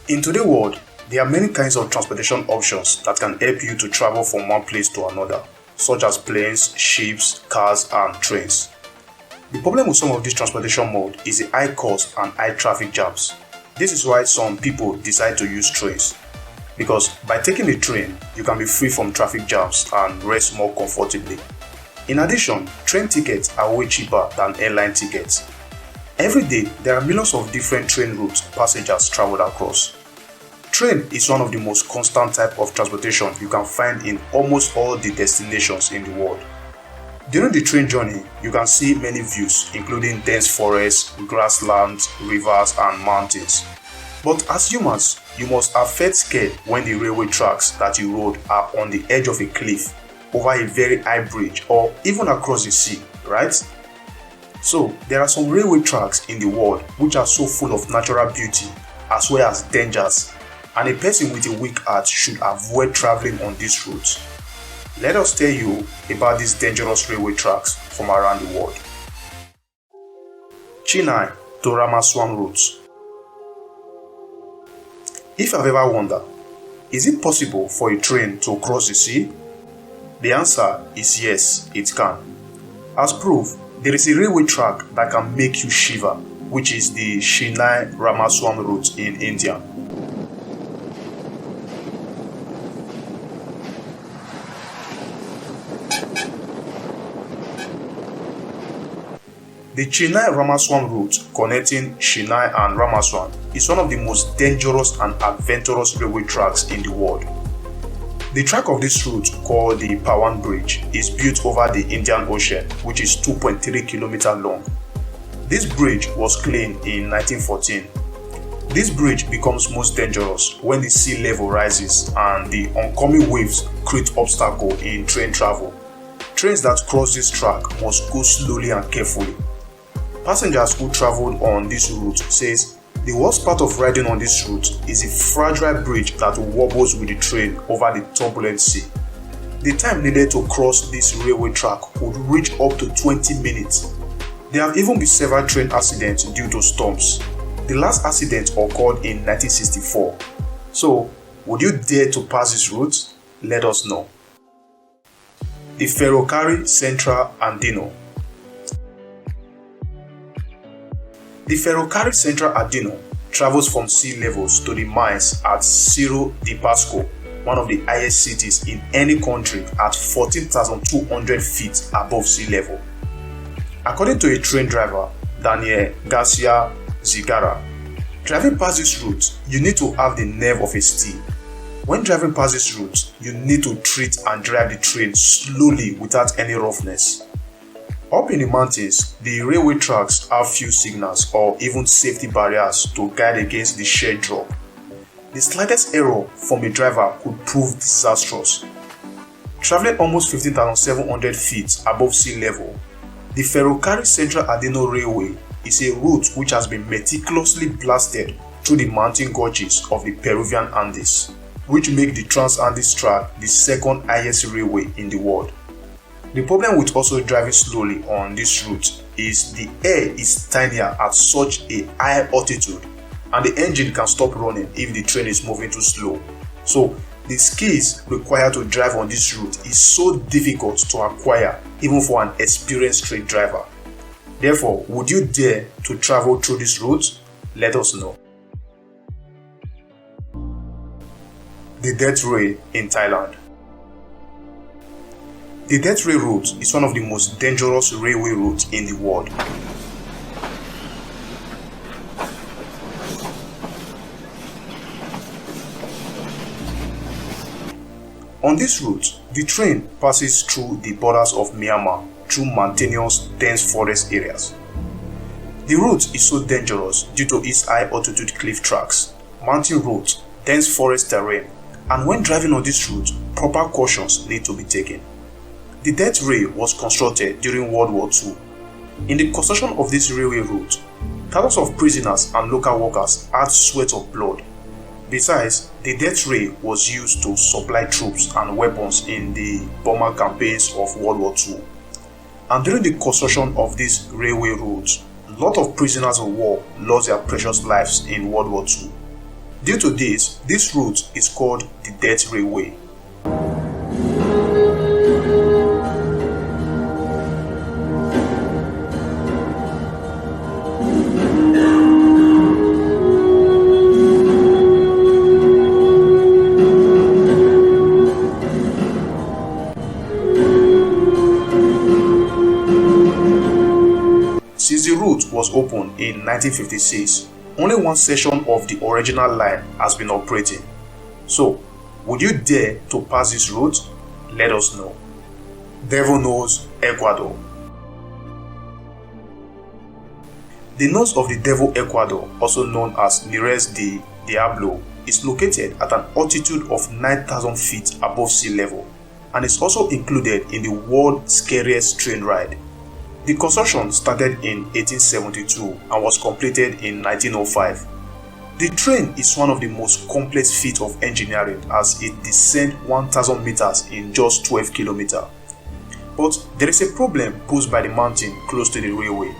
In today's world, there are many kinds of transportation options that can help you to travel from one place to another, such as planes, ships, cars, and trains. The problem with some of these transportation modes is the high cost and high traffic jams. This is why some people decide to use trains. Because by taking a train, you can be free from traffic jams and rest more comfortably. In addition, train tickets are way cheaper than airline tickets. Every day, there are millions of different train routes passengers travel across. Train is one of the most constant type of transportation you can find in almost all the destinations in the world. During the train journey, you can see many views, including dense forests, grasslands, rivers, and mountains. But as humans, you must have felt scared when the railway tracks that you rode are on the edge of a cliff, over a very high bridge, or even across the sea, right? So, there are some railway tracks in the world which are so full of natural beauty as well as dangers, and a person with a weak heart should avoid traveling on these routes. Let us tell you about these dangerous railway tracks from around the world. Chennai to Ramaswamy route. If you've ever wondered, is it possible for a train to cross the sea? The answer is yes, it can. As proof, there is a railway track that can make you shiver, which is the Chennai Ramaswamy route in India. The Chennai Ramaswamy route connecting Chennai and Ramaswamy is one of the most dangerous and adventurous railway tracks in the world. The track of this route, called the Pawan Bridge, is built over the Indian Ocean, which is 2.3 kilometers long. This bridge was cleaned in 1914. This bridge becomes most dangerous when the sea level rises and the oncoming waves create obstacle in train travel. Trains that cross this track must go slowly and carefully. Passengers who traveled on this route says the worst part of riding on this route is a fragile bridge that wobbles with the train over the turbulent sea. The time needed to cross this railway track could reach up to 20 minutes. There have even been several train accidents due to storms. The last accident occurred in 1964. So, would you dare to pass this route? Let us know. The Ferrocarril Central Andino. The Ferrocarril Central Andino travels from sea levels to the mines at Cerro de Pasco, one of the highest cities in any country, at 14,200 feet above sea level. According to a train driver, Daniel Garcia Zigara, driving past this route, you need to have the nerve of a steel. When driving past this route, you need to treat and drive the train slowly without any roughness. Up in the mountains, the railway tracks have few signals or even safety barriers to guide against the sheer drop. The slightest error from a driver could prove disastrous. Traveling almost 15,700 feet above sea level, the Ferrocarril Central Andino Railway is a route which has been meticulously blasted through the mountain gorges of the Peruvian Andes, which make the Trans-Andes track the second highest railway in the world. The problem with also driving slowly on this route is the air is tinier at such a high altitude and the engine can stop running if the train is moving too slow. So the skills required to drive on this route is so difficult to acquire even for an experienced train driver. Therefore, would you dare to travel through this route? Let us know. The Death Ray in Thailand. The Death Ray route is one of the most dangerous railway routes in the world. On this route, the train passes through the borders of Myanmar through mountainous, dense forest areas. The route is so dangerous due to its high altitude cliff tracks, mountain roads, dense forest terrain, and when driving on this route, proper cautions need to be taken. The Death Ray was constructed during World War II. In the construction of this railway route, thousands of prisoners and local workers had sweat of blood. Besides, the Death Ray was used to supply troops and weapons in the bomber campaigns of World War II. And during the construction of this railway route, a lot of prisoners of war lost their precious lives in World War II. Due to this route is called the Death Railway. Since the route was opened in 1956, only one section of the original line has been operating. So, would you dare to pass this route? Let us know. Devil Nose, Ecuador. The nose of the Devil Ecuador, also known as Neres de Diablo, is located at an altitude of 9,000 feet above sea level and is also included in the world's scariest train ride. The construction started in 1872 and was completed in 1905. The train is one of the most complex feats of engineering as it descends 1,000 meters in just 12 kilometers. But there is a problem posed by the mountain close to the railway.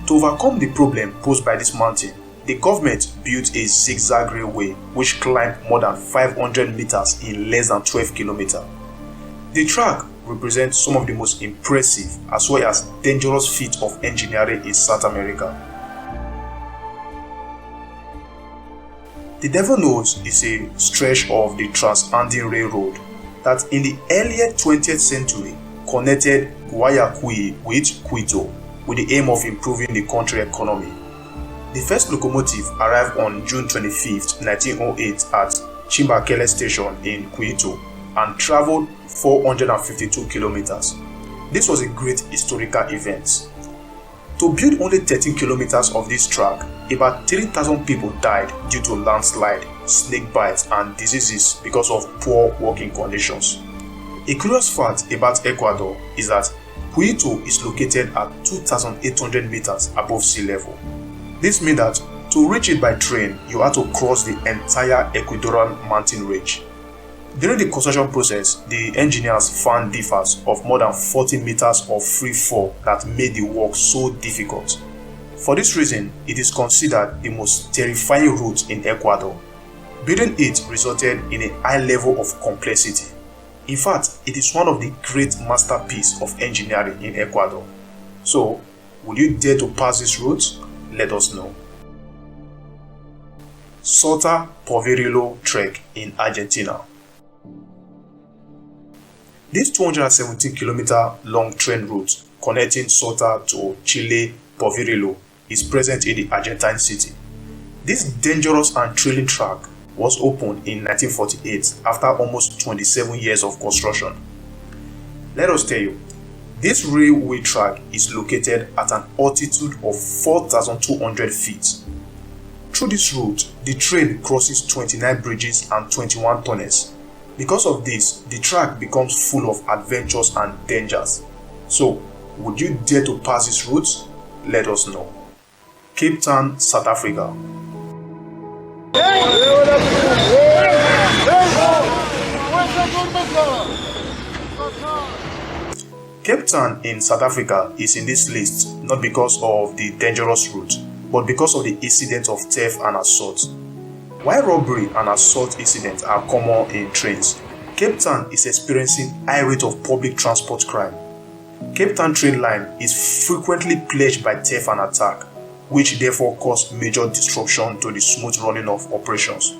To overcome the problem posed by this mountain, the government built a zigzag railway which climbed more than 500 meters in less than 12 kilometers. The track represents some of the most impressive as well as dangerous feats of engineering in South America. The Devil Nose is a stretch of the Trans-Andean Railroad that in the earlier 20th century connected Guayaquil with Quito with the aim of improving the country's economy. The first locomotive arrived on June 25, 1908 at Chimbaquele Station in Quito and traveled 452 kilometers. This was a great historical event. To build only 13 kilometers of this track, about 3,000 people died due to landslide, snake bites, and diseases because of poor working conditions. A curious fact about Ecuador is that Quito is located at 2,800 meters above sea level. This means that to reach it by train, you have to cross the entire Ecuadorian mountain range. During the construction process, the engineers found differs of more than 40 meters of free fall that made the work so difficult. For this reason, it is considered the most terrifying route in Ecuador. Building it resulted in a high level of complexity. In fact, it is one of the great masterpieces of engineering in Ecuador. So, would you dare to pass this route? Let us know. Salta Poverillo Trek in Argentina. This 217-kilometer long train route connecting Salta to Chile Poverillo is present in the Argentine city. This dangerous and thrilling track was opened in 1948 after almost 27 years of construction. Let us tell you, this railway track is located at an altitude of 4,200 feet. Through this route, the train crosses 29 bridges and 21 tunnels. Because of this, the track becomes full of adventures and dangers. So, would you dare to pass this route? Let us know. Cape Town, South Africa. Cape Town in South Africa is in this list not because of the dangerous route, but because of the incidents of theft and assault. While robbery and assault incidents are common in trains, Cape Town is experiencing high rate of public transport crime. Cape Town train line is frequently plagued by theft and attack, which therefore cause major disruption to the smooth running of operations.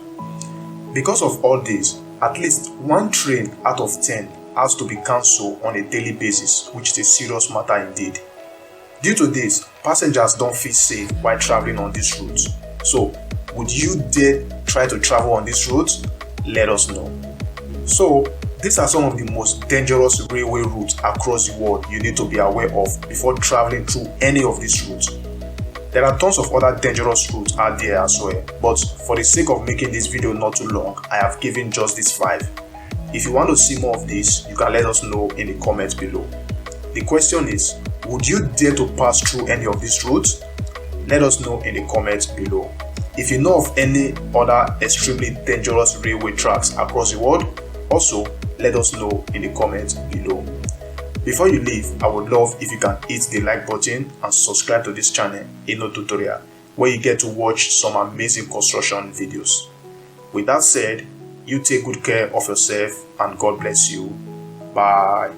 Because of all this, at least one train out of 10 has to be cancelled on a daily basis, which is a serious matter indeed. Due to this, passengers don't feel safe while traveling on this route. So, would you dare try to travel on this route? Let us know. So, these are some of the most dangerous railway routes across the world you need to be aware of before traveling through any of these routes. There are tons of other dangerous routes out there as well, but for the sake of making this video not too long, I have given just these 5. If you want to see more of this, you can let us know in the comments below. The question is, would you dare to pass through any of these routes? Let us know in the comments below. If you know of any other extremely dangerous railway tracks across the world, also let us know in the comments below. Before you leave, I would love if you can hit the like button and subscribe to this channel, Inno Tutorial, where you get to watch some amazing construction videos. With that said, you take good care of yourself and God bless you. Bye.